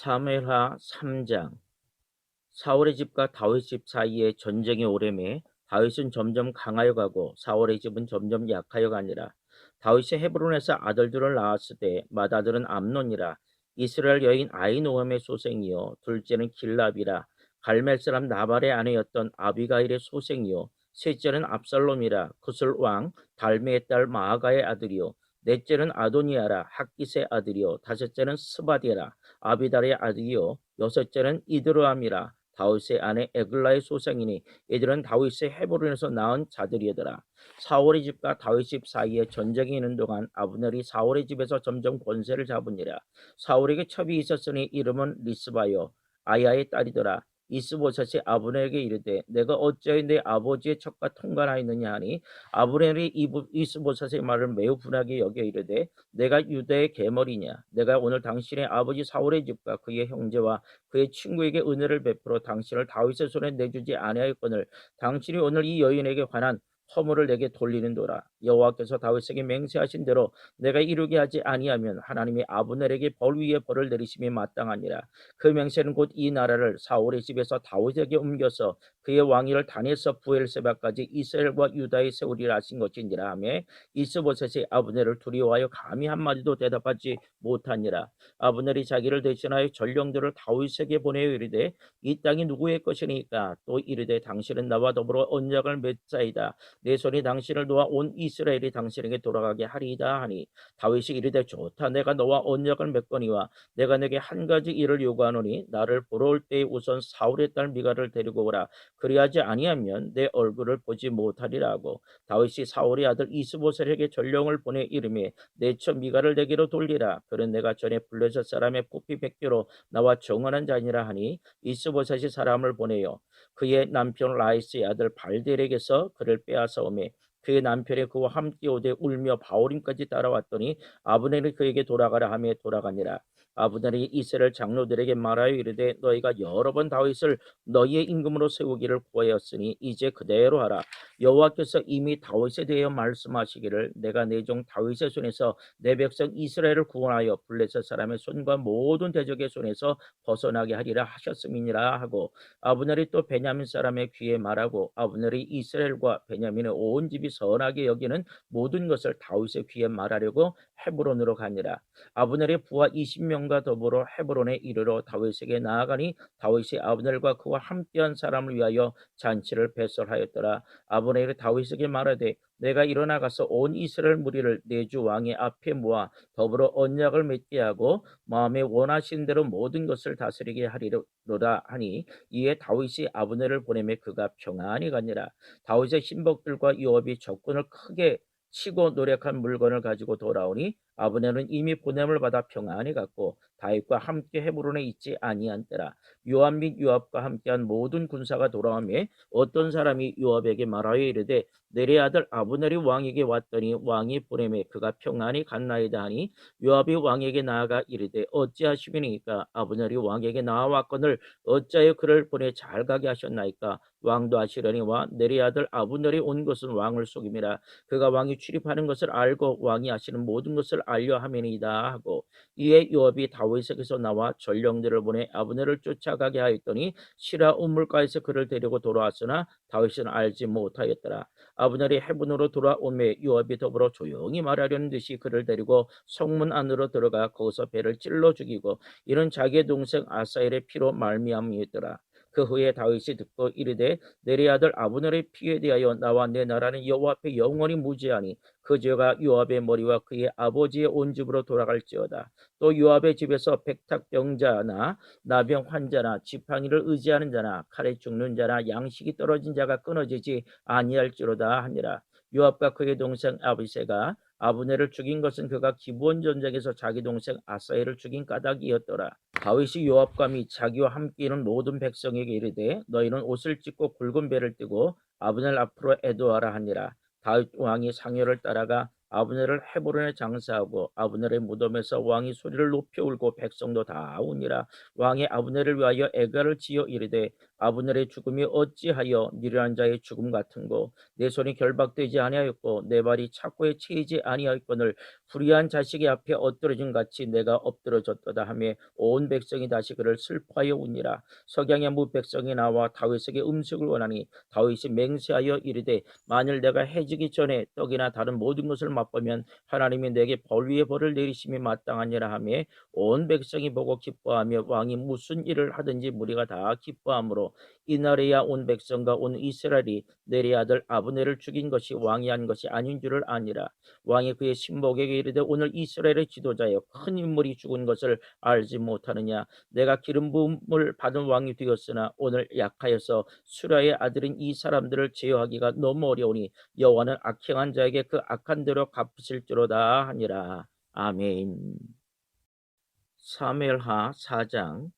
사무엘하 3장. 사울의 집과 다윗 집 사이에 전쟁이 오래매 다윗은 점점 강하여 가고 사울의 집은 점점 약하여 가니라. 다윗이 헤브론에서 아들들을 낳았을 때 맏아들은 암논이라. 이스라엘 여인 아히노함의 소생이요 둘째는 길랍이라. 갈멜 사람 나발의 아내였던 아비가일의 소생이요 셋째는 압살롬이라. 구슬 왕 달메의 딸 마아가의 아들이요 넷째는 아도니아라. 학깃의 아들이요 다섯째는 스바디라. 아비달의 아들이요 여섯째는 이드르암이라. 다윗의 아내 에글라의 소생이니 이들은 다윗의 헤브론에서 낳은 자들이더라. 사울의 집과 다윗 집 사이에 전쟁이 있는 동안 아브넬이 사울의 집에서 점점 권세를 잡으니라. 사울에게 첩이 있었으니 이름은 리스바요 아야의 딸이더라. 이스보셋이 아브넬에게 이르되 내가 어찌하여 내 아버지의 첩과 통관하였느냐 하니 아브넬이 이스보셋의 말을 매우 분하게 여겨 이르되 내가 유다의 계머리냐. 내가 오늘 당신의 아버지 사울의 집과 그의 형제와 그의 친구에게 은혜를 베풀어 당신을 다윗의 손에 내주지 아니하였거늘 당신이 오늘 이 여인에게 관한 허물을 내게 돌리는도라. 여호와께서 다윗에게 맹세하신 대로 내가 이루게 하지 아니하면 하나님이 아브넬에게 벌 위에 벌을 내리심이 마땅하니라. 그 맹세는 곧 이 나라를 사울의 집에서 다윗에게 옮겨서 그의 왕위를 단에서 부엘세바까지 이스라엘과 유다에 세우리라 하신 것인지라 하며 이스보셋이 아브넬을 두려워하여 감히 한마디도 대답하지 못하니라. 아브넬이 자기를 대신하여 전령들을 다윗에게 보내어 이르되 이 땅이 누구의 것이니까. 또 이르되 당신은 나와 더불어 언약을 맺자이다. 내 손이 당신을 도와 온 이스라엘이 당신에게 돌아가게 하리이다 하니 다윗이 이르되 좋다. 내가 너와 언약을 맺거니와 내가 내게 한 가지 일을 요구하노니 나를 보러 올 때에 우선 사울의 딸 미갈을 데리고 오라. 그리하지 아니하면 내 얼굴을 보지 못하리라 하고 다윗이 사울의 아들 이스보셋에게 전령을 보내 이르매 내 첩 미갈을 내게로 돌리라. 그는 내가 전에 블레셋 사람의 부피 100개로 나와 정언한 자니라 하니 이스보셋이 사람을 보내요 그의 남편 라이스의 아들 발델에게서 그를 빼앗아 오매 그의 남편이 그와 함께 오되 울며 바울임까지 따라왔더니 아브넬이 그에게 돌아가라 하며 돌아가니라. 아브넬이 이스라엘 장로들에게 말하여 이르되 너희가 여러 번 다윗을 너희의 임금으로 세우기를 구하였으니 이제 그대로 하라. 여호와께서 이미 다윗에 대하여 말씀하시기를 내가 내 종 다윗의 손에서 내 백성 이스라엘을 구원하여 블레셋 사람의 손과 모든 대적의 손에서 벗어나게 하리라 하셨음이니라 하고 아브넬이 또 베냐민 사람의 귀에 말하고 아브넬이 이스라엘과 베냐민의 온 집이 선하게 여기는 모든 것을 다윗의 귀에 말하려고 헤브론으로 가니라. 아브넬이 부하 20명과 더불어 헤브론에 이르러 다윗에게 나아가니 다윗이 아브넬과 그와 함께한 사람을 위하여 잔치를 배설하였더라. 아브넬이 다윗에게 말하되 내가 일어나 가서 온 이스라엘 무리를 내 주 왕의 앞에 모아 더불어 언약을 맺게 하고 마음에 원하신 대로 모든 것을 다스리게 하리로다 하니 이에 다윗이 아브넬을 보내매 그가 평안히 가니라. 다윗의 신복들과 요압이 적군을 크게 치고 노력한 물건을 가지고 돌아오니 아브넬은 이미 보냄을 받아 평안히 갔고 다윗과 함께 헤브론에 있지 아니한 때라. 요압 및 요압과 함께한 모든 군사가 돌아오매 어떤 사람이 요압에게 말하여 이르되 내리 아들 아브넬이 왕에게 왔더니 왕이 보내매 그가 평안히 갔나이다 하니 요압이 왕에게 나아가 이르되 어찌하시니까. 아브넬이 왕에게 나아왔거늘 어찌하여 그를 보내 잘 가게 하셨나이까. 왕도 아시려니와 내리 아들 아브넬이 온 것은 왕을 속임이라. 그가 왕이 출입하는 것을 알고 왕이 하시는 모든 것을 알려 함이니이다 하고 이에 요압이 다윗에게서 나와 전령들을 보내 아브넬을 쫓아가게 하였더니 시라 우물가에서 그를 데리고 돌아왔으나 다윗은 알지 못하였더라. 아브넬이 헤브론으로 돌아오매 요압이 더불어 조용히 말하려는 듯이 그를 데리고 성문 안으로 들어가 거기서 배를 찔러 죽이고 이는 자기의 동생 아사엘의 피로 말미암이었더라. 그 후에 다윗이 듣고 이르되 내리 아들 아브넬의 피에 대하여 나와 내 나라는 여호와 앞에 영원히 무죄하니 그 죄가 요압의 머리와 그의 아버지의 온 집으로 돌아갈지어다. 또 요압의 집에서 백탁병자나 나병 환자나 지팡이를 의지하는 자나 칼에 죽는 자나 양식이 떨어진 자가 끊어지지 아니할지로다 하니라. 요압과 그의 동생 아비새가 아브넬을 죽인 것은 그가 기브온 전쟁에서 자기 동생 아사엘을 죽인 까닭이었더라. 다윗이 요압과 및 자기와 함께 있는 모든 백성에게 이르되 너희는 옷을 찢고 굵은 배를 띠고 아브넬 앞으로 애도하라 하니라. 다윗 왕이 상여를 따라가 아브넬을 헤브론에 장사하고 아브넬의 무덤에서 왕이 소리를 높여 울고 백성도 다 우니라. 왕이 아브넬을 위하여 애가를 지어 이르되 아브넬의 죽음이 어찌하여 미련한 자의 죽음 같은고, 내 손이 결박되지 아니하였고 내 발이 착고에 채이지 아니하였거늘 불의한 자식의 앞에 엎드러진 같이 내가 엎드러졌도다 하며 온 백성이 다시 그를 슬퍼하여 우니라. 석양의 무 백성이 나와 다윗에게 음식을 원하니 다윗이 맹세하여 이르되, 만일 내가 해지기 전에 떡이나 다른 모든 것을 맛보면 하나님이 내게 벌 위에 벌을 내리심이 마땅하니라 하며 온 백성이 보고 기뻐하며 왕이 무슨 일을 하든지 무리가 다 기뻐하므로 이날에야 온 백성과 온 이스라엘이 내리 아들 아브넬을 죽인 것이 왕이 한 것이 아닌 줄을 아니라. 왕이 그의 신복에게 이르되, 오늘 이스라엘의 지도자여 큰 인물이 죽은 것을 알지 못하느냐? 내가 기름 부음을 받은 왕이 되었으나 오늘 약하여서 수라의 아들인 이 사람들을 제어하기가 너무 어려우니 여호와는 악행한 자에게 그 악한 대로 갚으실지로다 하니라. 아멘. 사무엘하 4장.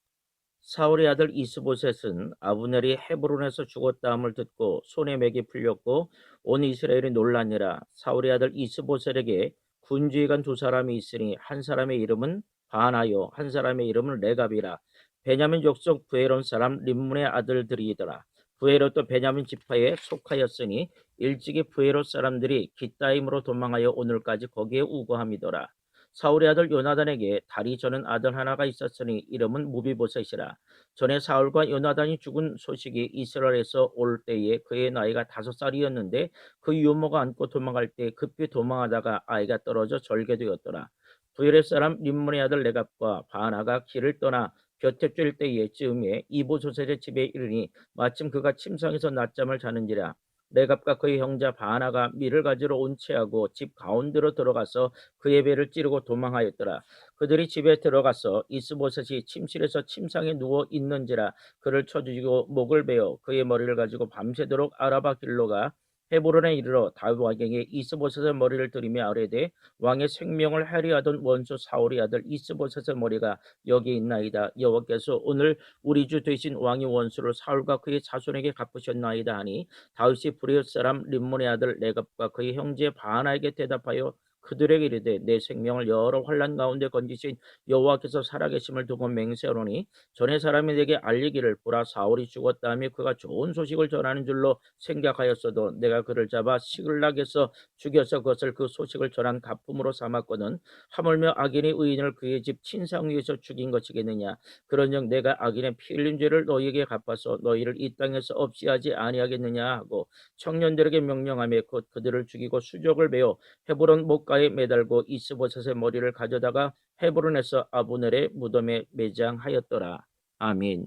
사울의 아들 이스보셋은 아브넬이 헤브론에서 죽었다함을 듣고 손에 맥이 풀렸고 온 이스라엘이 놀라니라. 사울의 아들 이스보셋에게 군주의관 두 사람이 있으니 한 사람의 이름은 바나요, 한 사람의 이름은 레갑이라. 베냐민 족속 부에론 사람 림문의 아들들이더라. 부에롯도 베냐민 지파에 속하였으니 일찍이 부에롯 사람들이 깃다임으로 도망하여 오늘까지 거기에 우거함이더라. 사울의 아들 요나단에게 다리 저는 아들 하나가 있었으니 이름은 무비보셋이라. 전에 사울과 요나단이 죽은 소식이 이스라엘에서 올 때에 그의 나이가 5살이었는데 그 유모가 안고 도망갈 때 급히 도망하다가 아이가 떨어져 절개되었더라. 부엘의 사람 림몬의 아들 레갑과 바나가 길을 떠나 곁에 뛸 때에 즈음에 이보소셋의 집에 이르니 마침 그가 침상에서 낮잠을 자는지라. 레갑과 그의 형제 바나가 밀을 가지러 온 채하고 집 가운데로 들어가서 그의 배를 찌르고 도망하였더라. 그들이 집에 들어가서 이스보셋이 침실에서 침상에 누워 있는지라 그를 쳐죽이고 목을 베어 그의 머리를 가지고 밤새도록 아라바 길로가 헤브론에 이르러 다윗 왕에게 이스보셋의 머리를 들이며 아뢰되, 왕의 생명을 해리하던 원수 사울의 아들 이스보셋의 머리가 여기 있나이다. 여호와께서 오늘 우리 주 되신 왕의 원수를 사울과 그의 자손에게 갚으셨나이다 하니, 다윗이 브리옷 사람 림몬의 아들 레갑과 그의 형제 바나에게 대답하여 그들에게 이르되, 내 생명을 여러 환난 가운데 건지신 여호와께서 살아계심을 두고 맹세하노니 전에 사람이 내게 알리기를 보라, 사울이 죽었다 하며 그가 좋은 소식을 전하는 줄로 생각하였어도 내가 그를 잡아 시글락에서 죽여서 그것을 그 소식을 전한 가품으로 삼았거든. 하물며 악인이 의인을 그의 집 친상 위에서 죽인 것이겠느냐? 그런즉 내가 악인의 피 흘린 죄를 너희에게 갚아서 너희를 이 땅에서 없이 하지 아니하겠느냐 하고 청년들에게 명령하며 곧 그들을 죽이고 수족을 베어 헤브론 목가에 매달고 이스보셋의 머리를 가져다가 헤브론에서 아브넬의 무덤에 매장하였더라. 아멘.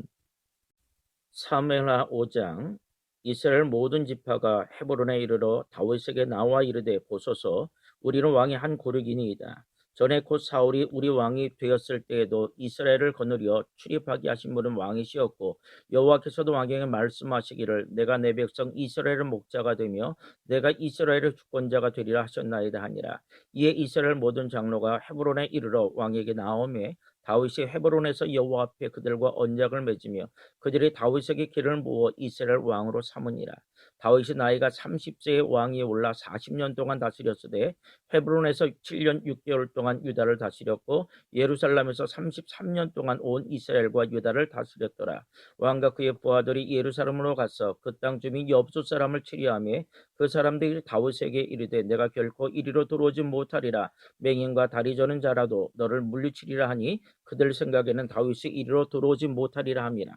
사무엘하 5장. 이스라엘 모든 지파가 헤브론에 이르러 다윗에게 나와 이르되, 보소서, 우리는 왕의 한 고르기니이다. 전에 곧 사울이 우리 왕이 되었을 때에도 이스라엘을 거느려 출입하게 하신 분은 왕이시었고 여호와께서도 왕에게 말씀하시기를, 내가 내 백성 이스라엘의 목자가 되며 내가 이스라엘의 주권자가 되리라 하셨나이다 하니라. 이에 이스라엘 모든 장로가 헤브론에 이르러 왕에게 나오매 다윗이 헤브론에서 여호와 앞에 그들과 언약을 맺으며 그들이 다윗에게 기름을 부어 이스라엘 왕으로 삼으니라. 다윗이 나이가 30세의 왕이 올라 40년 동안 다스렸으되 헤브론에서 7년 6개월 동안 유다를 다스렸고 예루살렘에서 33년 동안 온 이스라엘과 유다를 다스렸더라. 왕과 그의 부하들이 예루살렘으로 가서 그 땅 주민 엽소 사람을 치리하며 그 사람들이 다윗에게 이르되, 내가 결코 이리로 들어오지 못하리라. 맹인과 다리 저는 자라도 너를 물리치리라 하니 그들 생각에는 다윗이 이리로 들어오지 못하리라 함이라.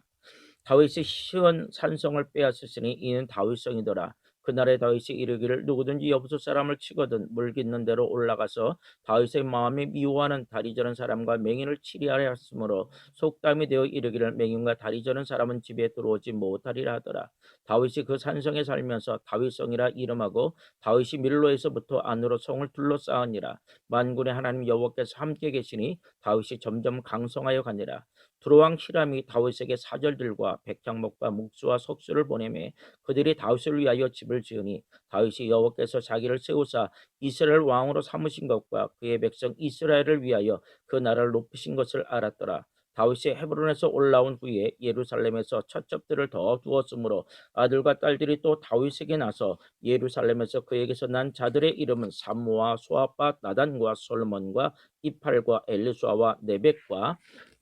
다윗이 시온 산성을 빼앗으시니 이는 다윗성이더라. 그날에 다윗이 이르기를, 누구든지 여부수 사람을 치거든 물깃는 대로 올라가서 다윗의 마음이 미워하는 다리 저는 사람과 맹인을 치리하려 했으므로 속담이 되어 이르기를, 맹인과 다리 저는 사람은 집에 들어오지 못하리라 하더라. 다윗이 그 산성에 살면서 다윗성이라 이름하고 다윗이 밀로에서부터 안으로 성을 둘러싸으니라. 만군의 하나님 여호와께서 함께 계시니 다윗이 점점 강성하여 가니라. 두로왕 히람이 다윗에게 사절들과 백향목과 묵수와 석수를 보내매 그들이 다윗을 위하여 집을 지으니 다윗이 여호와께서 자기를 세우사 이스라엘 왕으로 삼으신 것과 그의 백성 이스라엘을 위하여 그 나라를 높이신 것을 알았더라. 다윗이 헤브론에서 올라온 후에 예루살렘에서 처첩들을 더 두었으므로 아들과 딸들이 또 다윗에게 나서 예루살렘에서 그에게서 난 자들의 이름은 삼무와 소아밧 나단과 솔몬과 이팔과 엘리수아와 네벡과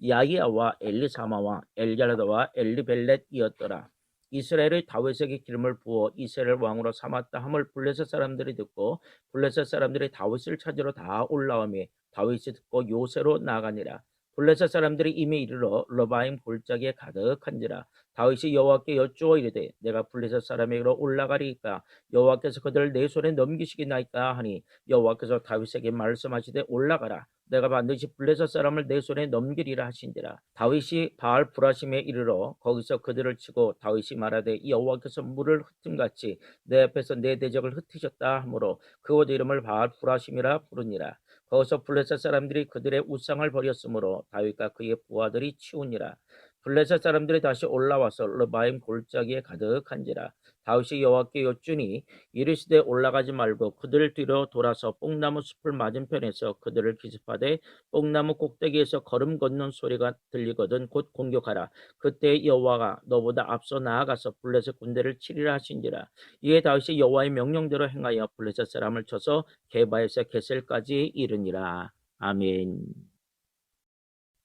야이아와 엘리사마와 엘야르다와 엘리벨렛이었더라. 이스라엘의 다윗에게 기름을 부어 이스라엘 왕으로 삼았다 함을 블레셋 사람들이 듣고 블레셋 사람들이 다윗을 찾으러 다 올라오매 다윗이 듣고 요새로 나가니라. 블레셋 사람들이 이미 이르러 러바임 골짜기에 가득한지라. 다윗이 여호와께 여쭈어 이르되 내가 블레셋 사람에게로 올라가리이까 여호와께서 그들을 내 손에 넘기시겠나이까 하니 여호와께서 다윗에게 말씀하시되 올라가라 내가 반드시 블레셋 사람을 내 손에 넘기리라 하신지라. 다윗이 바알 브라심에 이르러 거기서 그들을 치고 다윗이 말하되 여호와께서 물을 흩음같이 내 앞에서 내 대적을 흩으셨다 하므로 그곳 이름을 바알 브라심이라 부르니라. 거기서 블레셋 사람들이 그들의 우상을 버렸으므로 다윗과 그의 부하들이 치우니라. 블레셋 사람들이 다시 올라와서 르바임 골짜기에 가득한지라. 다윗이 여호와께 여쭈니 이르시되 올라가지 말고 그들 뒤로 돌아서 뽕나무 숲을 맞은편에서 그들을 기습하되 뽕나무 꼭대기에서 걸음 걷는 소리가 들리거든 곧 공격하라. 그때 여호와가 너보다 앞서 나아가서 블레셋 군대를 치리라 하신지라. 이에 다윗이 여호와의 명령대로 행하여 블레셋 사람을 쳐서 게바에서 게셀까지 이르니라. 아멘.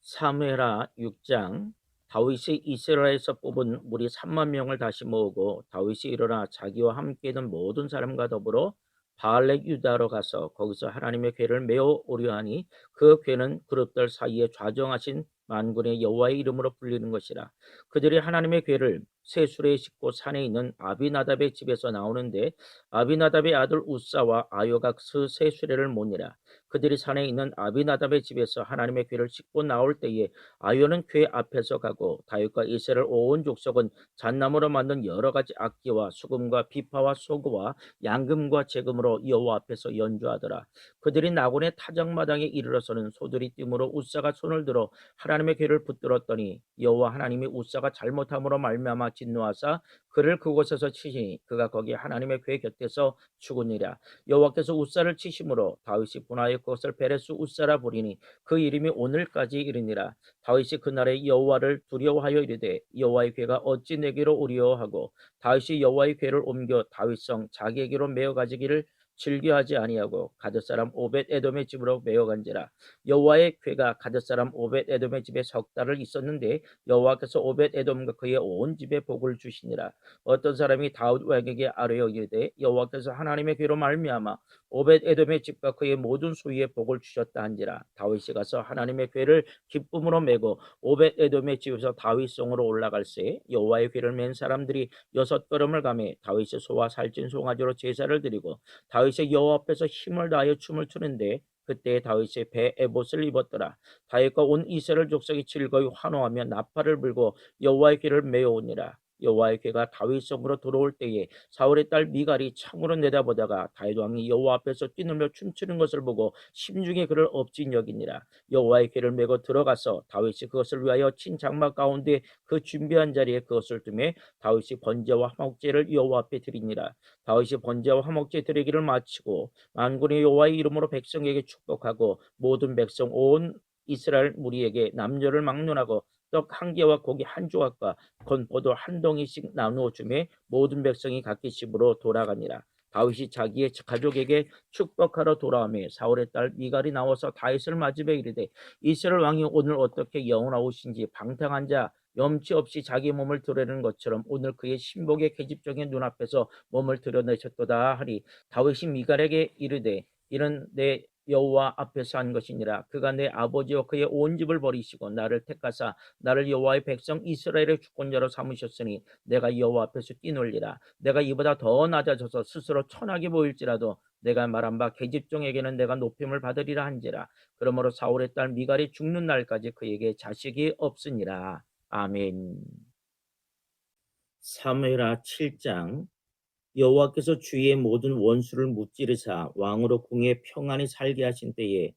사무엘하 6장. 다윗이 이스라엘에서 뽑은 무리 3만 명을 다시 모으고 다윗이 일어나 자기와 함께 있는 모든 사람과 더불어 바알렉 유다로 가서 거기서 하나님의 궤를 메어 오려 하니 그 궤는 그룹들 사이에 좌정하신 만군의 여호와의 이름으로 불리는 것이라. 그들이 하나님의 궤를 쇠수레에 싣고 산에 있는 아비나답의 집에서 나오는데 아비나답의 아들 우사와 아요가 그 쇠수레를 모니라. 그들이 산에 있는 아비나답의 집에서 하나님의 궤를 싣고 나올 때에 아요는 궤 앞에서 가고 다윗과 이스라엘 온 족속은 잣나무로 만든 여러 가지 악기와 수금과 비파와 소구와 양금과 재금으로 여호와 앞에서 연주하더라. 그들이 나곤의 타작마당에 이르러서는 소들이 띠므로 우사가 손을 들어 하나님의 궤를 붙들었더니 여호와 하나님이 우사가 잘못함으로 말미암아 진노하사 그를 그곳에서 치시니 그가 거기 하나님의 궤 곁에서 죽으니라. 여호와께서 우사를 치심으로 다윗이 분하여 그것을 베레스 우사라 부리니 그 이름이 오늘까지 이르니라. 다윗이 그날에 여호와를 두려워하여 이르되 여호와의 궤가 어찌 내게로 오리요 하고 다윗이 여호와의 궤를 옮겨 다윗성 자기에게로 메어 가지기를 즐겨하지 아니하고 가드 사람 오벳 에돔의 집으로 메어간지라. 여호와의 궤가 가드 사람 오벳 에돔의 집에 석 달을 있었는데 여호와께서 오벳 에돔과 그의 온 집에 복을 주시니라. 어떤 사람이 다윗 왕에게 아뢰어 이르되 여호와께서 하나님의 궤로 말미암아 오벳 에돔의 집과 그의 모든 소유에 복을 주셨다 한지라. 다윗이 가서 하나님의 궤를 기쁨으로 메고 오벳 에돔의 집에서 다윗성으로 올라갈새 여호와의 궤를 맨 사람들이 6걸음을 가매 다윗이 소와 살찐 송아지로 제사를 드리고 다윗이 여호와 앞에서 힘을 다하여 춤을 추는데 그때 다윗이 배 에봇을 입었더라. 다윗과 온 이스라엘 족속이 즐거이 환호하며 나팔을 불고 여호와의 궤를 메어오니라. 여호와의 궤가 다윗성으로 들어올 때에 사울의 딸 미갈이 창으로 내다보다가 다윗 왕이 여호와 앞에서 뛰놀며 춤추는 것을 보고 심중에 그를 업진여기니라. 여호와의 궤를 메고 들어가서 다윗이 그것을 위하여 친 장막 가운데 그 준비한 자리에 그것을 두매 다윗이 번제와 화목제를 여호와 앞에 드리니라. 다윗이 번제와 화목제 드리기를 마치고 만군의 여호와의 이름으로 백성에게 축복하고 모든 백성 온 이스라엘 무리에게 남녀를 막론하고 떡 한 개와 고기 한 조각과 건포도 한 덩이씩 나누어 주매 모든 백성이 각기 집으로 돌아가니라. 다윗이 자기의 가족에게 축복하러 돌아오매 사울의 딸 미갈이 나와서 다윗을 맞으며 이르되 이스라엘 왕이 오늘 어떻게 영원하오신지 방탕한 자 염치 없이 자기 몸을 드러내는 것처럼 오늘 그의 신복의 계집종의 눈앞에서 몸을 드러내셨도다 하니 다윗이 미갈에게 이르되 이는 내 여호와 앞에서 한 것이니라. 그가 내 아버지와 그의 온 집을 버리시고 나를 택하사 나를 여호와의 백성 이스라엘의 주권자로 삼으셨으니 내가 여호와 앞에서 뛰놀리라. 내가 이보다 더 낮아져서 스스로 천하게 보일지라도 내가 말한 바 계집종에게는 내가 높임을 받으리라 한지라. 그러므로 사울의 딸 미갈이 죽는 날까지 그에게 자식이 없으니라. 아멘. 사무엘하 7장. 여호와께서 주위의 모든 원수를 무찌르사 왕으로 궁에 평안히 살게 하신 때에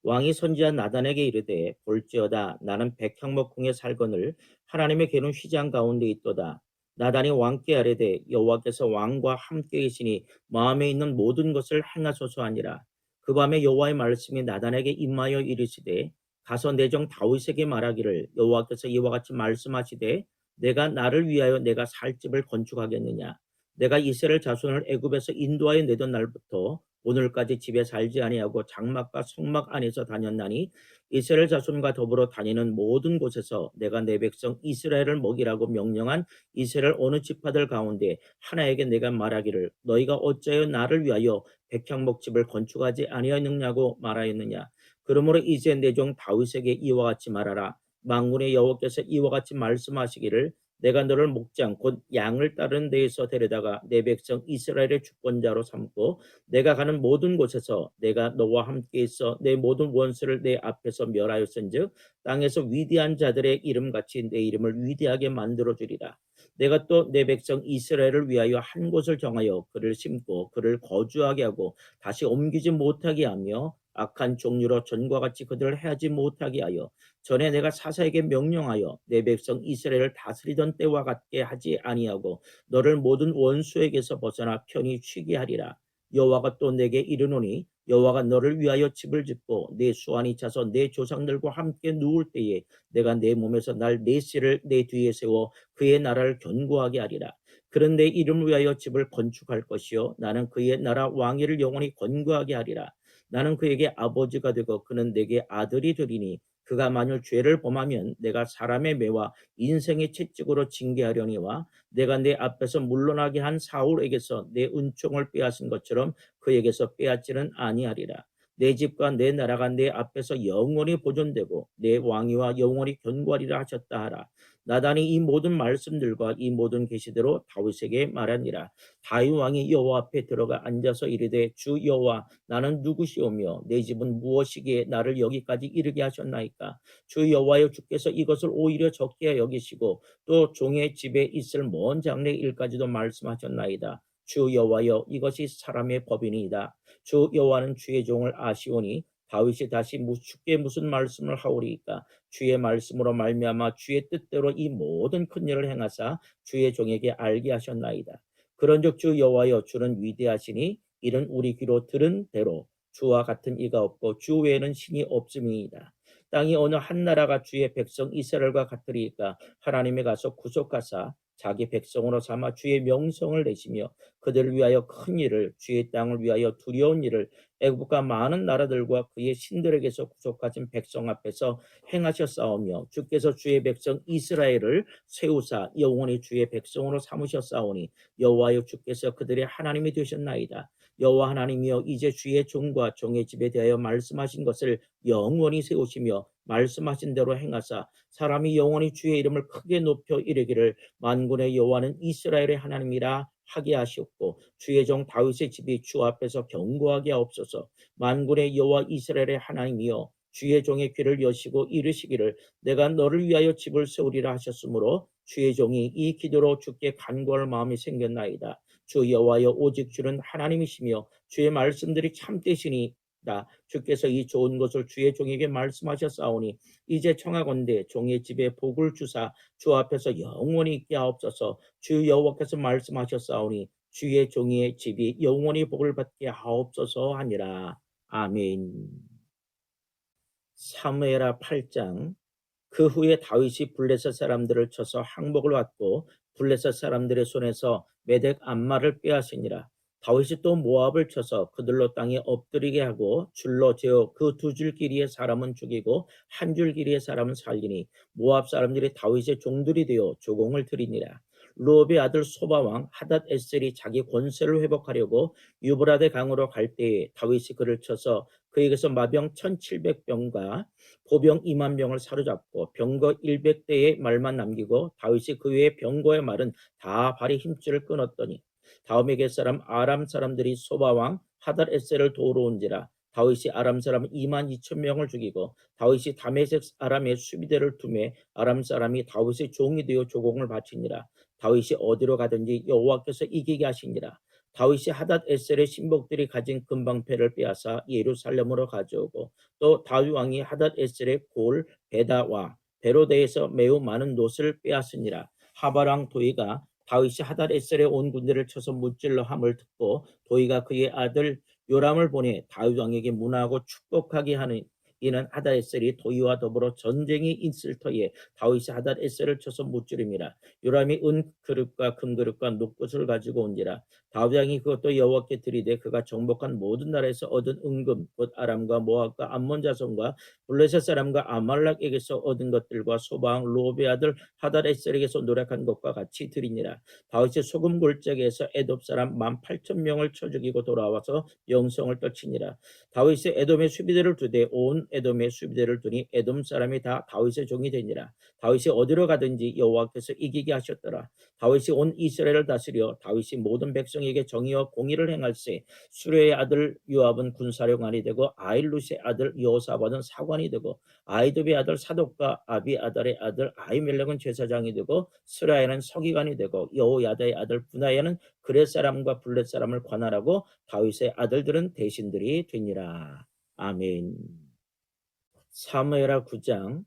왕이 선지자 나단에게 이르되 볼지어다 나는 백향목 궁에 살거늘 하나님의 궤는 휘장 가운데 있도다. 나단이 왕께 아뢰되 여호와께서 왕과 함께 계시니 마음에 있는 모든 것을 행하소서 하니라. 그 밤에 여호와의 말씀이 나단에게 임하여 이르시되 가서 내 종 다윗에게 말하기를 여호와께서 이와 같이 말씀하시되 내가 나를 위하여 내가 살 집을 건축하겠느냐. 내가 이스라엘 자손을 애굽에서 인도하여 내던 날부터 오늘까지 집에 살지 아니하고 장막과 성막 안에서 다녔나니 이스라엘 자손과 더불어 다니는 모든 곳에서 내가 내 백성 이스라엘을 먹이라고 명령한 이스라엘 어느 지파들 가운데 하나에게 내가 말하기를 너희가 어찌하여 나를 위하여 백향목집을 건축하지 아니하였느냐고 말하였느냐. 그러므로 이제 내 종 다윗에게 이와 같이 말하라. 만군의 여호와께서 이와 같이 말씀하시기를 내가 너를 목장 곧 양을 따르는 데에서 데려다가 내 백성 이스라엘의 주권자로 삼고 내가 가는 모든 곳에서 내가 너와 함께 있어 내 모든 원수를 내 앞에서 멸하였은즉 땅에서 위대한 자들의 이름같이 내 이름을 위대하게 만들어주리라. 내가 또 내 백성 이스라엘을 위하여 한 곳을 정하여 그를 심고 그를 거주하게 하고 다시 옮기지 못하게 하며 악한 종류로 전과 같이 그들을 해하지 못하게 하여 전에 내가 사사에게 명령하여 내 백성 이스라엘을 다스리던 때와 같게 하지 아니하고 너를 모든 원수에게서 벗어나 편히 쉬게 하리라. 여호와가 또 내게 이르노니 여호와가 너를 위하여 집을 짓고 내 수완이 차서 내 조상들과 함께 누울 때에 내가 내 몸에서 날 내 씨를 내 뒤에 세워 그의 나라를 견고하게 하리라. 그런 내 이름을 위하여 집을 건축할 것이요 나는 그의 나라 왕위를 영원히 견고하게 하리라. 나는 그에게 아버지가 되고 그는 내게 아들이 되리니 그가 만일 죄를 범하면 내가 사람의 매와 인생의 채찍으로 징계하려니와 내가 내 앞에서 물러나게 한 사울에게서 내 은총을 빼앗은 것처럼 그에게서 빼앗지는 아니하리라. 내 집과 내 나라가 내 앞에서 영원히 보존되고 내 왕위와 영원히 견고하리라 하셨다 하라. 나단이 이 모든 말씀들과 이 모든 계시대로 다윗에게 말하니라. 다윗 왕이 여호와 앞에 들어가 앉아서 이르되 주 여호와 나는 누구시오며 내 집은 무엇이기에 나를 여기까지 이르게 하셨나이까. 주 여호와여 주께서 이것을 오히려 적게 여기시고 또 종의 집에 있을 먼 장래 일까지도 말씀하셨나이다. 주 여호와여 이것이 사람의 법이니이다. 주 여호와는 주의 종을 아시오니 다윗이 다시 주께 무슨 말씀을 하오리이까. 주의 말씀으로 말미암아 주의 뜻대로 이 모든 큰 일을 행하사 주의 종에게 알게 하셨나이다. 그런즉 주 여호와여 주는 위대하시니 이는 우리 귀로 들은 대로 주와 같은 이가 없고 주 외에는 신이 없음이니이다. 땅이 어느 한 나라가 주의 백성 이스라엘과 같으리이까. 하나님의 가서 구속하사 자기 백성으로 삼아 주의 명성을 내시며 그들을 위하여 큰 일을 주의 땅을 위하여 두려운 일을 애국과 많은 나라들과 그의 신들에게서 구속하신 백성 앞에서 행하셨사오며 주께서 주의 백성 이스라엘을 세우사 영원히 주의 백성으로 삼으셨사오니 여호와여 주께서 그들의 하나님이 되셨나이다. 여호와 하나님이여 이제 주의 종과 종의 집에 대하여 말씀하신 것을 영원히 세우시며 말씀하신 대로 행하사 사람이 영원히 주의 이름을 크게 높여 이르기를 만군의 여호와는 이스라엘의 하나님이라 하게 하시옵고 주의 종 다윗의 집이 주 앞에서 견고하게 하옵소서. 만군의 여호와 이스라엘의 하나님이여 주의 종의 귀를 여시고 이르시기를 내가 너를 위하여 집을 세우리라 하셨으므로 주의 종이 이 기도로 주께 간구할 마음이 생겼나이다. 주 여호와여 오직 주는 하나님이시며 주의 말씀들이 참되시니 주께서 이 좋은 것을 주의 종에게 말씀하셨사오니 이제 청하건대 종의 집에 복을 주사 주 앞에서 영원히 있게 하옵소서. 주 여호와께서 말씀하셨사오니 주의 종의 집이 영원히 복을 받게 하옵소서 하니라. 아멘. 사무엘하 8장. 그 후에 다윗이 블레셋 사람들을 쳐서 항복을 얻고 블레셋 사람들의 손에서 메덱 암마를 빼앗으니라. 다윗이 또 모압을 쳐서 그들로 땅에 엎드리게 하고 줄로 재어 그 두 줄 길이의 사람은 죽이고 한 줄 길이의 사람은 살리니 모압 사람들이 다윗의 종들이 되어 조공을 드리니라. 루업의 아들 소바왕 하닷 에셀이 자기 권세를 회복하려고 유브라데 강으로 갈 때에 다윗이 그를 쳐서 그에게서 마병 1700병과 보병 2만 명을 사로잡고 병거 100대의 말만 남기고 다윗이 그 외의 병거의 말은 다 발의 힘줄을 끊었더니 다음에 겟사람 아람 사람들이 소바왕 하닷 에셀을 도우러 온지라. 다윗이 아람 사람 2만 2천 명을 죽이고 다윗이 다메섹 아람의 수비대를 두매 아람 사람이 다윗의 종이 되어 조공을 바치니라. 다윗이 어디로 가든지 여호와께서 이기게 하시니라. 다윗이 하닷 에셀의 신복들이 가진 금방패를 빼앗아 예루살렘으로 가져오고 또 다윗 왕이 하닷 에셀의 골 베다와 베로데에서 매우 많은 놋을 빼앗으니라. 하바랑 도이가 다윗이 하닷 에셀에 온 군대를 쳐서 무찔러 함을 듣고 도이가 그의 아들 요람을 보내 다윗 왕에게 문하고 축복하게 하니 이는 하다에셀이 도이와 더불어 전쟁이 있을 터에 다윗이 하다에셀을 쳐서 무찌름이라. 요람이 은 그릇과 금 그릇과 녹것을 가지고 온지라. 다윗 왕이 그것도 여호와께 드리되 그가 정복한 모든 나라에서 얻은 은금 곧 아람과 모압과 암몬 자손과 블레셋 사람과 아말렉에게서 얻은 것들과 소방 로베 아들 하닷에셀에게서 노력한 것과 같이 드리니라. 다윗이 소금 골짜기에서 에돔 사람 18,000명을 쳐 죽이고 돌아와서 영성을 떨치니라. 다윗이 에돔의 수비대를 두되 온 에돔의 수비대를 두니 에돔 사람이 다 다윗의 종이 되니라. 다윗이 어디로 가든지 여호와께서 이기게 하셨더라. 다윗이 온 이스라엘을 다스려 다윗이 모든 백성에게 정의와 공의를 행할세. 수레의 아들 요압은 군사령관이 되고 아일루스의 아들 여호사밧은 사관이 되고 아이도의 아들 사독과 아비아달의 아들 아히멜렉은 제사장이 되고 스라야는 서기관이 되고 여호야다의 아들 분하야는 그렛 사람과 블렛 사람을 관할하고 다윗의 아들들은 대신들이 되니라. 아멘. 사무엘하 9장.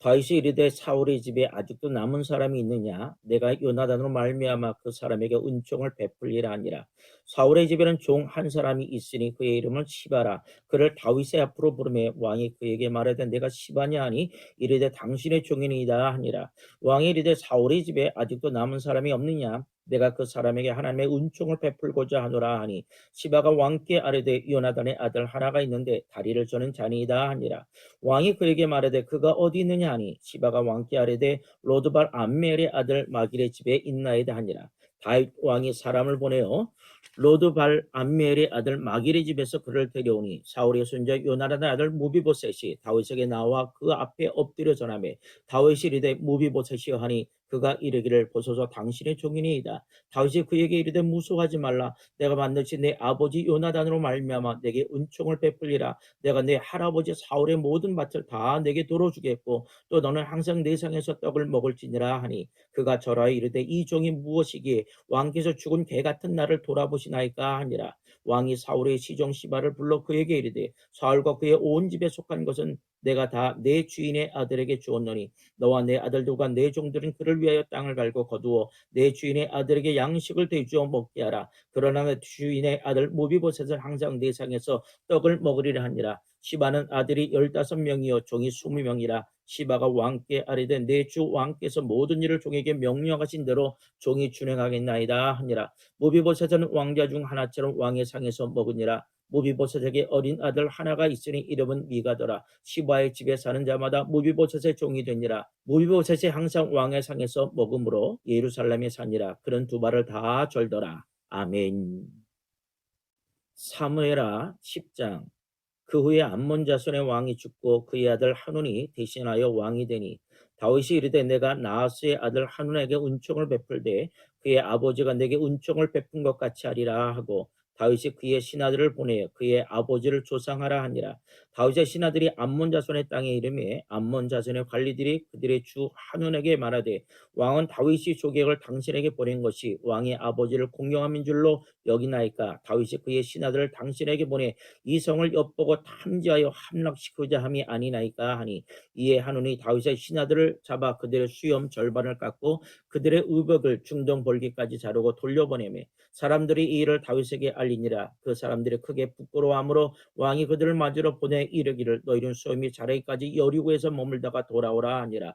다윗이 이르되 사울의 집에 아직도 남은 사람이 있느냐? 내가 요나단으로 말미암아 그 사람에게 은총을 베풀리라 하니라. 사울의 집에는 종 한 사람이 있으니 그의 이름은 시바라. 그를 다윗의 앞으로 부르매 왕이 그에게 말하되 내가 시바냐 하니 이르되 당신의 종이니이다 하니라. 왕이 이르되 사울의 집에 아직도 남은 사람이 없느냐? 내가 그 사람에게 하나님의 은총을 베풀고자 하노라 하니 시바가 왕께 아뢰되 요나단의 아들 하나가 있는데 다리를 저는 자니이다 하니라. 왕이 그에게 말하되 그가 어디 있느냐 하니 시바가 왕께 아뢰되 로드발 암멜의 아들 마길의 집에 있나이다 하니라. 다윗 왕이 사람을 보내어 로드발 암멜의 아들 마길의 집에서 그를 데려오니 사울의 손자 요나단의 아들 무비보셋이 다윗에게 나와 그 앞에 엎드려 전하매 다윗이 이르되 무비보셋이여 하니 그가 이르기를 보소서 당신의 종이니이다. 다윗이 그에게 이르되 무서워하지 말라. 내가 반드시 내 아버지 요나단으로 말미암아 내게 은총을 베풀리라. 내가 내 할아버지 사울의 모든 밭을 다 내게 돌어주겠고 또 너는 항상 내 상에서 떡을 먹을지니라 하니 그가 절하여 이르되 이 종이 무엇이기에 왕께서 죽은 개 같은 나를 돌아보시나이까 하니라. 왕이 사울의 시종 시바를 불러 그에게 이르되 사울과 그의 온 집에 속한 것은 내가 다 내 주인의 아들에게 주었노니 너와 내 아들들과 내 종들은 그를 위하여 땅을 갈고 거두어 내 주인의 아들에게 양식을 대주어 먹게 하라. 그러나 내 주인의 아들 무비보셋을 항상 내 상에서 떡을 먹으리라 하니라. 시바는 아들이 15명이요 종이 20명이라. 시바가 왕께 아뢰되 내 주 왕께서 모든 일을 종에게 명령하신 대로 종이 준행하겠나이다 하니라. 무비보셋은 왕자 중 하나처럼 왕의 상에서 먹으니라. 무비보셋에게 어린 아들 하나가 있으니 이름은 미가더라. 시바의 집에 사는 자마다 무비보셋의 종이 되니라. 무비보셋이 항상 왕의 상에서 먹음으로 예루살렘에 사니라. 그는 두 발을 다 절더라. 아멘. 사무엘하 10장. 그 후에 암몬 자손의 왕이 죽고 그의 아들 한운이 대신하여 왕이 되니 다윗이 이르되 내가 나하스의 아들 한운에게 은총을 베풀되 그의 아버지가 내게 은총을 베푼 것 같이 하리라 하고 다윗이 그의 신하들을 보내 그의 아버지를 조상하라 하니라. 다윗의 신하들이 암몬 자손의 땅에 이르매 암몬 자손의 관리들이 그들의 주 한운에게 말하되 왕은 다윗이 조객을 당신에게 보낸 것이 왕의 아버지를 공경함인 줄로 여기나이까. 다윗이 그의 신하들을 당신에게 보내 이 성을 엿보고 탐지하여 함락시키고자 함이 아니나이까 하니 이에 한운이 다윗의 신하들을 잡아 그들의 수염 절반을 깎고 그들의 의복을 중동 볼기까지 자르고 돌려보내매 사람들이 이 일을 다윗에게 알리니라. 그 사람들이 크게 부끄러워하므로 왕이 그들을 맞으러 보내 이르기를 너희는 수염이 자라기까지 여리고에서 머물다가 돌아오라 하니라.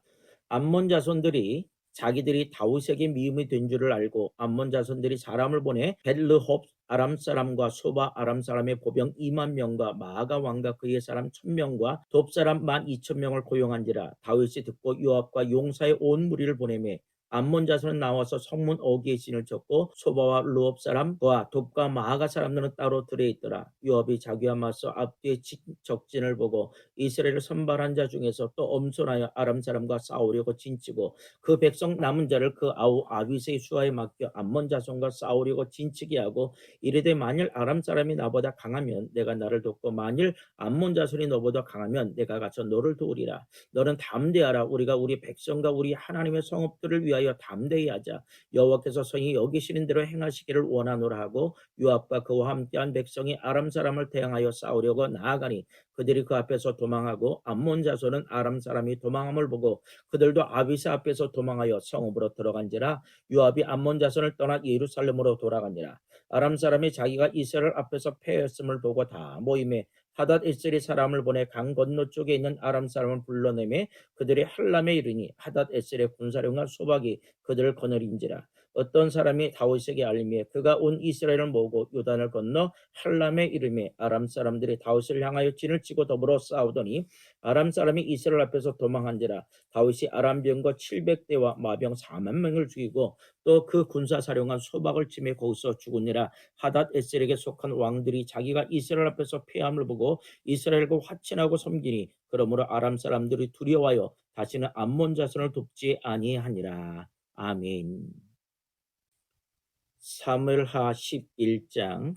암몬 자손들이 자기들이 다윗에게 미움이 된 줄을 알고 암몬 자손들이 사람을 보내 벳르홉 아람 사람과 소바 아람 사람의 보병 2만 명과 마아가 왕과 그의 사람 1,000명과 돕 사람 12,000명을 고용한지라. 다윗이 듣고 요압과 용사의 온 무리를 보내매 암몬 자손은 나와서 성문 어귀에 진을 쳤고 소바와 르홉 사람과 돕과 마아가 사람들은 따로 들에 있더라. 요압이 자기와 맞서 앞뒤에 적진을 보고 이스라엘을 선발한 자 중에서 또 엄선하여 아람 사람과 싸우려고 진치고 그 백성 남은 자를 그 아우 아비새의 수하에 맡겨 암몬 자손과 싸우려고 진치게 하고 이르되 만일 아람 사람이 나보다 강하면 내가 나를 돕고 만일 암몬 자손이 너보다 강하면 내가 가서 너를 도우리라. 너는 담대하라. 우리가 우리 백성과 우리 하나님의 성읍들을 위하여 담대히 하자. 여호와께서 성이 여기시는 대로 행하시기를 원하노라 하고 요압과 그와 함께한 백성이 아람 사람을 대항하여 싸우려고 나아가니 그들이 그 앞에서 도망하고 암몬 자손은 아람 사람이 도망함을 보고 그들도 아비새 앞에서 도망하여 성읍으로 들어간지라. 요압이 암몬 자손을 떠나 예루살렘으로 돌아가니라. 아람 사람이 자기가 이스라엘 앞에서 패했음을 보고 다 모임에 하닷에셀이 사람을 보내 강 건너쪽에 있는 아람 사람을 불러내매 그들이 할람에 이르니 하닷에셀의 군사령관 소박이 그들을 거느린지라. 어떤 사람이 다윗에게 알림해 그가 온 이스라엘을 모으고 요단을 건너 할람에 이르매 아람 사람들이 다윗을 향하여 진을 치고 더불어 싸우더니 아람 사람이 이스라엘 앞에서 도망한지라. 다윗이 아람 병거 700대와 마병 4만 명을 죽이고 또 그 군사 사령관 소박을 치매 거기서 죽으니라. 하닷에셀에게 속한 왕들이 자기가 이스라엘 앞에서 패함을 보고 이스라엘과 화친하고 섬기니 그러므로 아람 사람들이 두려워하여 다시는 암몬 자손을 돕지 아니하니라. 아멘. 사무엘하 11장.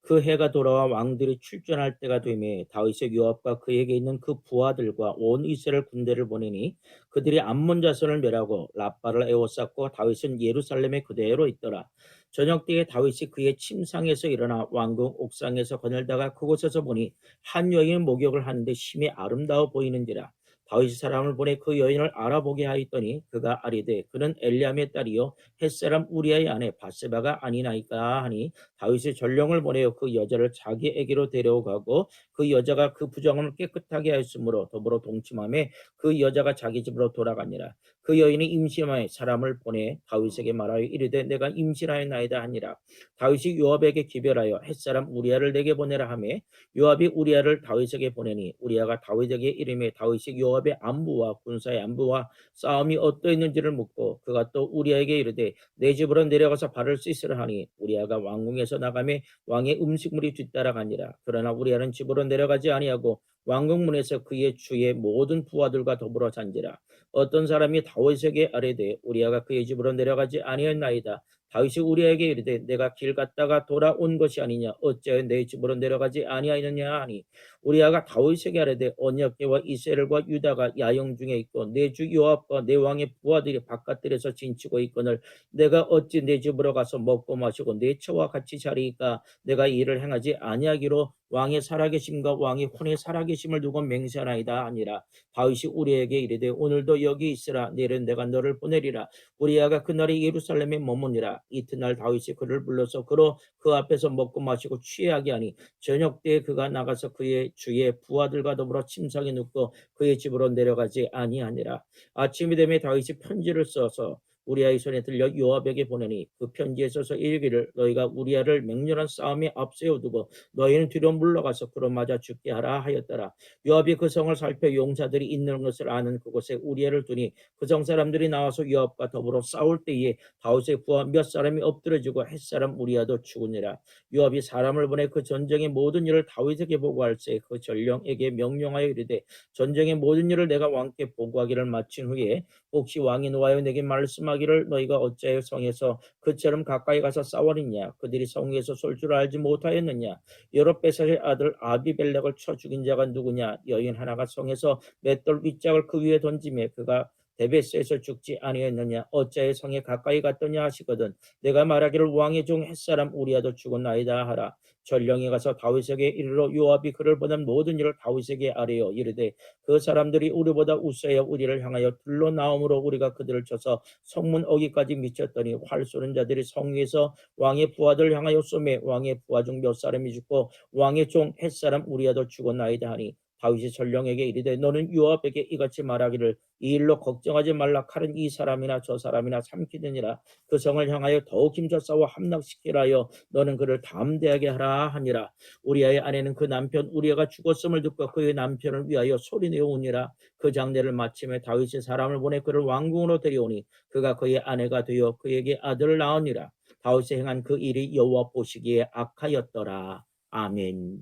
그 해가 돌아와 왕들이 출전할 때가 되매 다윗의 요압과 그에게 있는 그 부하들과 온 이스라엘 군대를 보내니 그들이 암몬 자손을 멸하고 라빠를 에워쌌고 다윗은 예루살렘에 그대로 있더라. 저녁 때에 다윗이 그의 침상에서 일어나 왕궁 옥상에서 거닐다가 그곳에서 보니 한 여인이 목욕을 하는데 심히 아름다워 보이는지라. 다윗이 사람을 보내 그 여인을 알아보게 하였더니 그가 아뢰되 그는 엘리암의 딸이요 햇사람 우리아의 아내 바세바가 아니나이까 하니 다윗이 전령을 보내어 그 여자를 자기에게로 데려가고 그 여자가 그 부정을 깨끗하게 하였으므로 더불어 동침함에 그 여자가 자기 집으로 돌아가니라. 그 여인이 임신하여 사람을 보내 다윗에게 말하여 이르되 내가 임신하였나이다 하니라. 다윗이 요압에게 기별하여 햇사람 우리아를 내게 보내라 하매 요압이 우리아를 다윗에게 보내니 우리아가 다윗에게 이르매 다윗이 요압의 안부와 군사의 안부와 싸움이 어떠했는지를 묻고 그가 또 우리아에게 이르되 내 집으로 내려가서 발을 씻으라 하니 우리아가 왕궁에서 나가매 왕의 음식물이 뒤따라가니라. 그러나 우리아는 집으로 내려가지 아니하고 왕궁 문에서 그의 주의 모든 부하들과 더불어 잔지라. 어떤 사람이 다윗에게 아뢰되 우리아가 그의 집으로 내려가지 아니하였나이다. 다윗이 우리아에게 이르되 내가 길 갔다가 돌아온 것이 아니냐 어찌하여 내 집으로 내려가지 아니하였느냐 하니 우리아가 다윗에게 아뢰되 언약궤와 이스라엘과 유다가 야영 중에 있고 내 주 요압과 내 왕의 부하들이 바깥들에서 진치고 있거늘 내가 어찌 내 집으로 가서 먹고 마시고 내 처와 같이 자리이까 내가 이 일을 행하지 아니하기로 왕의 살아계심과 왕의 혼의 살아계심을 두고 맹세하나이다 하니라. 다윗이 우리에게 이르되 오늘도 여기 있으라 내일은 내가 너를 보내리라. 우리아가 그날에 예루살렘에 머무니라. 이튿날 다윗이 그를 불러서 그로 그 앞에서 먹고 마시고 취하게 하니 저녁 때에 그가 나가서 그의 주의 부하들과 더불어 침상에 눕고 그의 집으로 내려가지 아니하니라. 아침이 되매 다윗이 편지를 써서 우리아의 손에 들려 요압에게 보내니 그 편지에 써서 이르기를 너희가 우리아를 맹렬한 싸움에 앞세워 두고 너희는 뒤로 물러가서 그로 맞아 죽게 하라 하였더라. 요압이 그 성을 살펴 용사들이 있는 것을 아는 그곳에 우리아를 두니 그 성 사람들이 나와서 요압과 더불어 싸울 때에 다윗의 부하 몇 사람이 엎드려지고 햇사람 우리아도 죽으니라. 요압이 사람을 보내 그 전쟁의 모든 일을 다윗에게 보고할세 그 전령에게 명령하여 이르되 전쟁의 모든 일을 내가 왕께 보고하기를 마친 후에 혹시 왕이 노하여 내게 말씀하기를 너희가 어찌하여 성에서 그처럼 가까이 가서 싸우느냐 그들이 성에서 쏠 줄 알지 못하였느냐 여롯베살의 아들 아비벨렉을 쳐 죽인 자가 누구냐 여인 하나가 성에서 맷돌 윗짝을 그 위에 던지매 그가 데베스에서 죽지 아니했느냐 어찌하여 성에 가까이 갔더냐 하시거든 내가 말하기를 왕의 종 햇사람 우리아도 죽었나이다 하라. 전령이 가서 다윗에게 이르러 요압이 그를 보낸 모든 일을 다윗에게 아뢰어 이르되 그 사람들이 우리보다 우세하여 우리를 향하여 둘러 나옴으로 우리가 그들을 쳐서 성문 어기까지 미쳤더니 활 쏘는 자들이 성 위에서 왕의 부하들 향하여 쏘매 왕의 부하 중 몇 사람이 죽고 왕의 종 햇사람 우리아도 죽었나이다 하니 다윗이 전령에게 이르되 너는 요압에게 이같이 말하기를 이 일로 걱정하지 말라 칼은 이 사람이나 저 사람이나 삼키느니라 그 성을 향하여 더욱 힘써 싸워 함락시키라 하여 너는 그를 담대하게 하라 하니라. 우리아의 아내는 그 남편 우리아가 죽었음을 듣고 그의 남편을 위하여 소리내어 우니라. 그 장례를 마침에 다윗이 사람을 보내 그를 왕궁으로 데려오니 그가 그의 아내가 되어 그에게 아들을 낳으니라. 다윗이 행한 그 일이 여호와 보시기에 악하였더라. 아멘.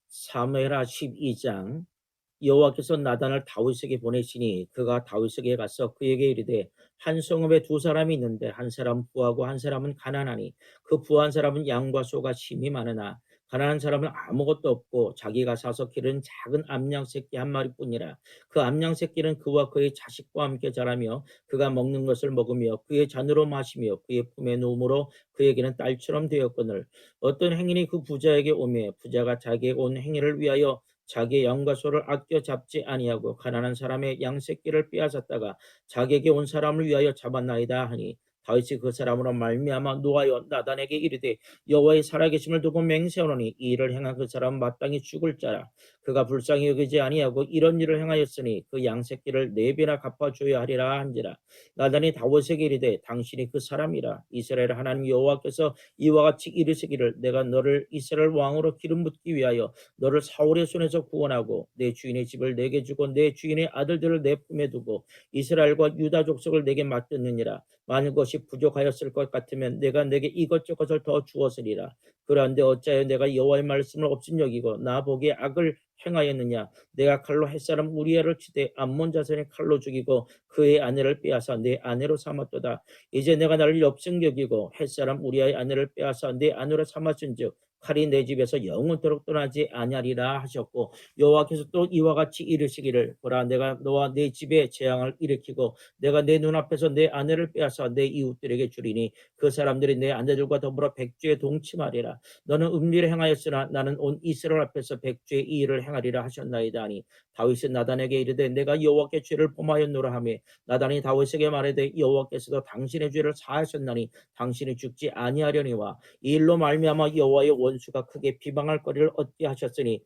사무엘하 12장. 여호와께서 나단을 다윗에게 보내시니 그가 다윗에게 가서 그에게 이르되 한 성읍에 두 사람이 있는데 한 사람은 부하고 한 사람은 가난하니 그 부한 사람은 양과 소가 심히 많으나 가난한 사람은 아무것도 없고 자기가 사서 기른 작은 암양 새끼 한 마리뿐이라. 그 암양 새끼는 그와 그의 자식과 함께 자라며 그가 먹는 것을 먹으며 그의 잔으로 마시며 그의 품에 누움으로 그에게는 딸처럼 되었거늘 어떤 행인이 그 부자에게 오매 부자가 자기에게 온 행인을 위하여 자기의 양과 소를 아껴 잡지 아니하고 가난한 사람의 양 새끼를 빼앗았다가 자기에게 온 사람을 위하여 잡았나이다 하니 다윗이 그 사람으로 말미암아 노하여 나단에게 이르되 여호와의 살아계심을 두고 맹세하노니 이 일을 행한 그 사람은 마땅히 죽을 자라. 그가 불쌍히 여기지 아니하고 이런 일을 행하였으니 그 양새끼를 4배나 갚아줘야 하리라 한지라. 나단이 다윗에게 이르되 당신이 그 사람이라. 이스라엘 하나님 여호와께서 이와 같이 이르시기를 내가 너를 이스라엘 왕으로 기름 붓기 위하여 너를 사울의 손에서 구원하고 내 주인의 집을 내게 주고 내 주인의 아들들을 내 품에 두고 이스라엘과 유다 족속을 내게 맡겼느니라. 만일 것이 부족하였을 것 같으면 내가 내게 이것저것을 더 주었으리라. 그런데 어찌하여 내가 여호와의 말씀을 업신여기고 나 보기에 악을 행하였느냐. 내가 칼로 햇사람 우리아를 치되 암몬 자손의 칼로 죽이고 그의 아내를 빼앗아 내 아내로 삼았도다. 이제 내가 나를 엽성 여기고 햇사람 우리아의 아내를 빼앗아 내 아내로 삼았은즉 칼이 내 집에서 영원토록 떠나지 아니하리라 하셨고 여호와께서 또 이와 같이 이르시기를 보라 내가 너와 내 집에 재앙을 일으키고 내가 내 눈앞에서 내 아내를 빼앗아 내 이웃들에게 주리니 그 사람들이 내 아내들과 더불어 백주에 동침하리라. 너는 음리를 행하였으나 나는 온 이스라엘 앞에서 백주의 이 일을 행하리라 하셨나이다 하니 다윗은 나단에게 이르되 내가 여호와께 죄를 범하였노라 하며 나단이 다윗에게 말하되 여호와께서도 당신의 죄를 사하셨나니 당신이 죽지 아니하려니와 이 일로 말미암아 여호와의 원수가 크게 비방할 거리를 얻게 하셨으니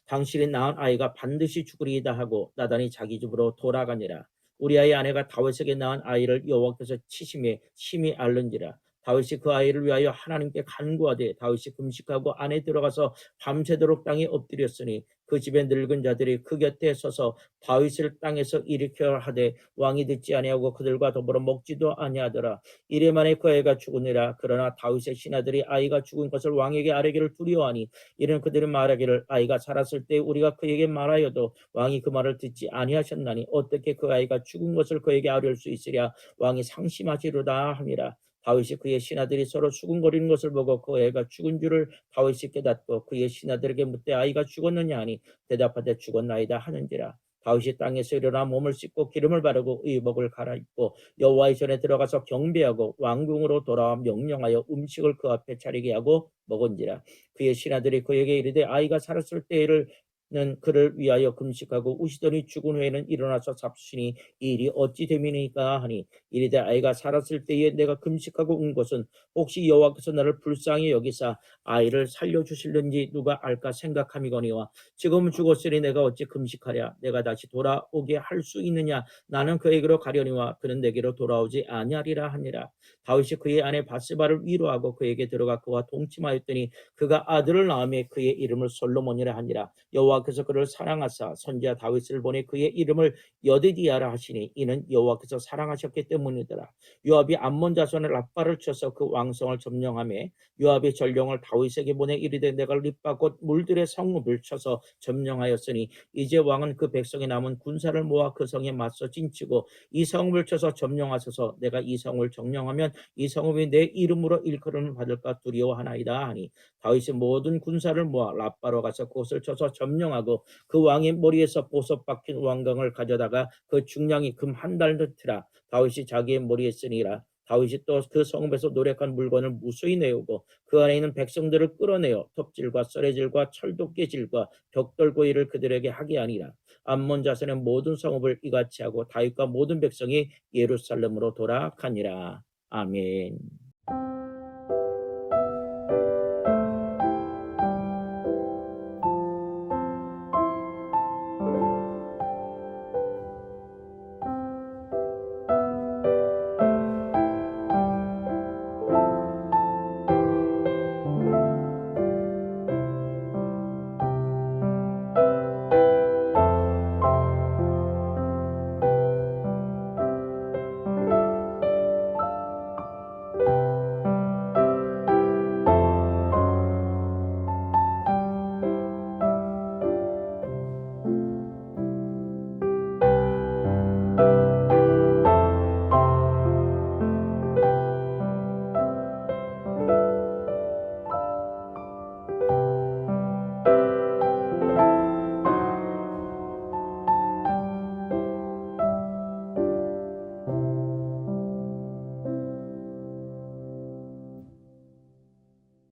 당신이 낳은 아이가 반드시 죽으리이다 하고 나단이 자기 집으로 돌아가니라. 우리아의 아내가 다윗에게 낳은 아이를 여호와께서 치심에 심히 앓는지라. 다윗이 그 아이를 위하여 하나님께 간구하되 다윗이 금식하고 안에 들어가서 밤새도록 땅에 엎드렸으니 그 집에 늙은 자들이 그 곁에 서서 다윗을 땅에서 일으켜 하되 왕이 듣지 아니하고 그들과 더불어 먹지도 아니하더라. 이래 만에 그 아이가 죽으니라. 그러나 다윗의 신하들이 아이가 죽은 것을 왕에게 아뢰기를 두려워하니 이는 그들이 말하기를 아이가 살았을 때 우리가 그에게 말하여도 왕이 그 말을 듣지 아니하셨나니 어떻게 그 아이가 죽은 것을 그에게 아뢰을 수 있으랴. 왕이 상심하시로다 함이라. 다윗이 그의 신하들이 서로 수군거리는 것을 보고 그 애가 죽은 줄을 다윗이 깨닫고 그의 신하들에게 묻되 아이가 죽었느냐 하니 대답하되 죽었나이다 하는지라. 다윗이 땅에서 일어나 몸을 씻고 기름을 바르고 의복을 갈아입고 여호와의 전에 들어가서 경배하고 왕궁으로 돌아와 명령하여 음식을 그 앞에 차리게 하고 먹은지라. 그의 신하들이 그에게 이르되 아이가 살았을 때를 는 그를 위하여 금식하고 우시더니 죽은 후에는 일어나서 잡수시니 이 일이 어찌 됨이니까 하니 이르되 아이가 살았을 때에 내가 금식하고 온 것은 혹시 여호와께서 나를 불쌍히 여기사 아이를 살려주실는지 누가 알까 생각함이거니와 지금은 죽었으니 내가 어찌 금식하랴. 내가 다시 돌아오게 할 수 있느냐. 나는 그에게로 가려니와 그는 내게로 돌아오지 아니하리라 하니라. 다윗이 그의 아내 바스바를 위로하고 그에게 들어가 그와 동침하였더니 그가 아들을 낳으며 그의 이름을 솔로몬이라 하니라. 여호와께서 그를 사랑하사 선지자 다윗을 보내 그의 이름을 여드디야라 하시니 이는 여호와께서 사랑하셨기 때문이더라. 요압이 암몬 자손의 랍바를 쳐서 그 왕성을 점령하며 요압이 전령을 다윗에게 보내 이르되 내가 립바 곧 물들의 성읍을 쳐서 점령하였으니 이제 왕은 그 백성에 남은 군사를 모아 그 성에 맞서 진치고 이 성읍을 쳐서 점령하소서. 내가 이 성을 점령하면 이 성읍이 내 이름으로 일컬음을 받을까 두려워하나이다 하니 다윗이 모든 군사를 모아 랍바로 가서 그곳을 쳐서 점령하고 그 왕의 머리에서 보석 박힌 왕관을 가져다가 그 중량이 금 한 달러치라. 다윗이 자기의 머리에 쓰니라. 다윗이 또 그 성읍에서 노력한 물건을 무수히 내오고 그 안에 있는 백성들을 끌어내어 톱질과 썰해질과 철도깨질과 벽돌고이를 그들에게 하게 하니라. 암몬 자손의 모든 성읍을 이같이 하고 다윗과 모든 백성이 예루살렘으로 돌아가니라. 아멘.